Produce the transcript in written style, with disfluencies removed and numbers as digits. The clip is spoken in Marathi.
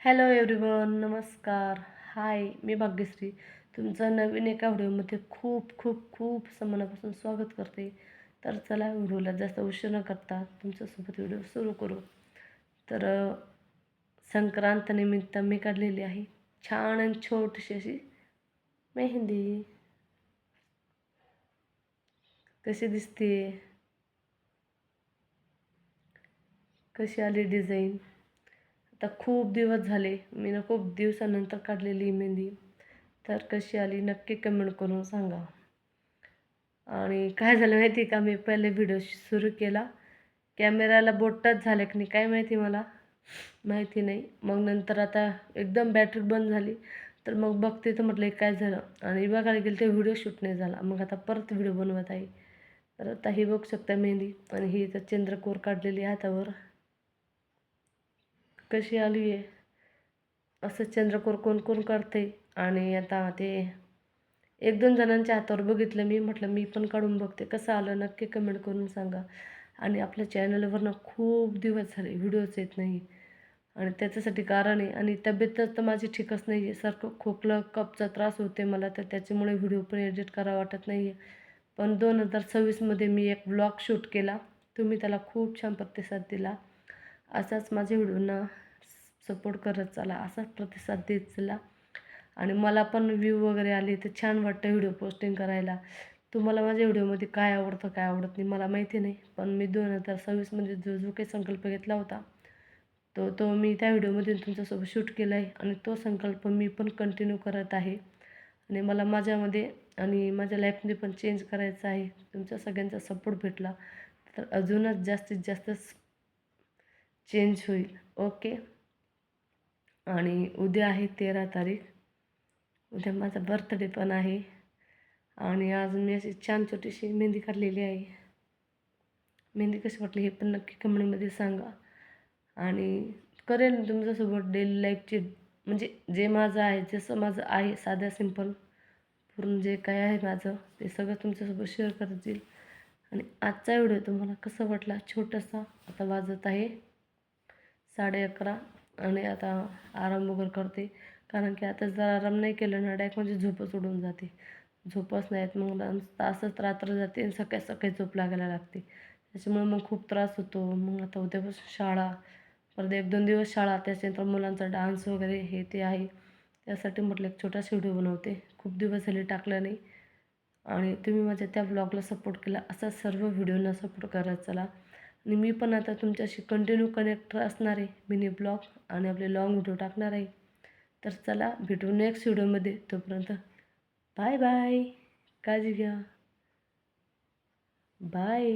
हॅलो एव्हरीवन, नमस्कार. हाय, मी भाग्यश्री. तुमचं नवीन एका व्हिडिओमध्ये खूप खूप खूप मनापासून स्वागत करते. तर चला, व्हिडिओला जास्त उशीर न करता तुमच्यासोबत व्हिडिओ सुरू करू. तर संक्रांतनिमित्त मी काढलेली आहे छान आणि छोटीशी अशी मेहंदी. कशी दिसते, कशी आली डिझाईन. आता खूप दिवस झाले, मी ना खूप दिवसानंतर काढलेली मेहंदी. तर कशी आली नक्की कमेंट करून सांगा. आणि काय झालं माहिती आहे का, मी पहिले व्हिडिओ सुरू केला, कॅमेराला बोट टच झालं की नाही काय माहिती, मला माहिती नाही. मग नंतर आता एकदम बॅटरी बंद झाली, तर मग बघते तर म्हटलं काय झालं, आणि बघायला गेलं ते व्हिडिओ शूट नाही झाला. मग आता परत व्हिडिओ बनवत आहे. तर आता ही बघू शकता मेहंदी, आणि ही तर चंद्रकोर काढलेली हातावर. कशी आली आहे, असं चंद्रकोर कोण कोण काढते. आणि आता ते एक दोन जणांच्या हातावर बघितलं, मी म्हटलं मी पण काढून बघते, कसं आलं नक्की कमेंट करून सांगा. आणि आपल्या चॅनलवर ना खूप दिवस झाले व्हिडिओज येत नाही, आणि त्याच्यासाठी कारण आहे. आणि तब्येत तर माझी ठीकच नाही आहे, सारखं खोकलं कफचा त्रास होते मला, तर त्याच्यामुळे व्हिडिओ पण एडिट करावं वाटत नाही आहे. पण 2026मध्ये मी एक व्लॉग शूट केला, तुम्ही त्याला खूप छान प्रतिसाद दिला. असाच माझ्या व्हिडिओंना सपोर्ट करत चला, असाच प्रतिसाद देत चला. आणि मला पण व्ह्यू वगैरे आले तर छान वाटतं व्हिडिओ पोस्टिंग करायला. तुम्हाला माझ्या व्हिडिओमध्ये काय आवडतं काय आवडत नाही मला माहिती नाही, पण मी 2026मध्ये जो जो काही संकल्प घेतला होता, तो तो मी त्या व्हिडिओमध्ये तुमच्यासोबत शूट केला आहे. आणि तो संकल्प मी पण कंटिन्यू करत आहे. आणि मला माझ्यामध्ये आणि माझ्या लाईफमध्ये पण चेंज करायचं आहे. तुमच्या सगळ्यांचा सपोर्ट भेटला तर अजूनच जास्तीत जास्त चेंज होईल. ओके. आणि उद्या आहे 13 तारीख, उद्या माझा बर्थडे पण आहे. आणि आज मी अशी छान छोटीशी मेहंदी काढलेली आहे. मेहंदी कशी वाटली हे पण नक्की कमेंटमध्ये सांगा. आणि करेन तुमच्यासोबत डेली लाईफची, म्हणजे जे माझं आहे, जसं माझं आहे साध्या सिंपल पूर्ण जे काय आहे माझं, ते सगळं तुमच्यासोबत शेअर करत येईल. आणि आजचा व्हिडिओ तुम्हाला कसा वाटला, छोटासा. आता वाजत आहे 11:30, आणि आता आराम वगैरे करते, कारण की आता जर आराम नाही केलं ना डायरेक्ट म्हणजे झोपच उडून जाते. झोपच नाही येत, मग तासच रात्र जाते आणि सकाळी सकाळी झोप लागायला लागते. त्याच्यामुळे मग खूप त्रास होतो. मग आता उद्यापासून शाळा, परत 1-2 दिवस शाळा, त्याच्यानंतर मुलांचा डान्स वगैरे हे ते आहे. त्यासाठी म्हटलं एक छोटासा व्हिडिओ बनवते, खूप दिवस झाले टाकला नाही. आणि तुम्ही माझ्या त्या ब्लॉगला सपोर्ट केला, असा सर्व व्हिडिओंना सपोर्ट करत चला. आणि मी पण आता तुमच्याशी कंटिन्यू कनेक्ट असणार आहे, मिनी ब्लॉग आणि आपले लाँग व्हिडिओ टाकणार आहे. तर चला, भेटू नेक्स्ट व्हिडिओमध्ये. तोपर्यंत बाय बाय, काळजी घ्या, बाय.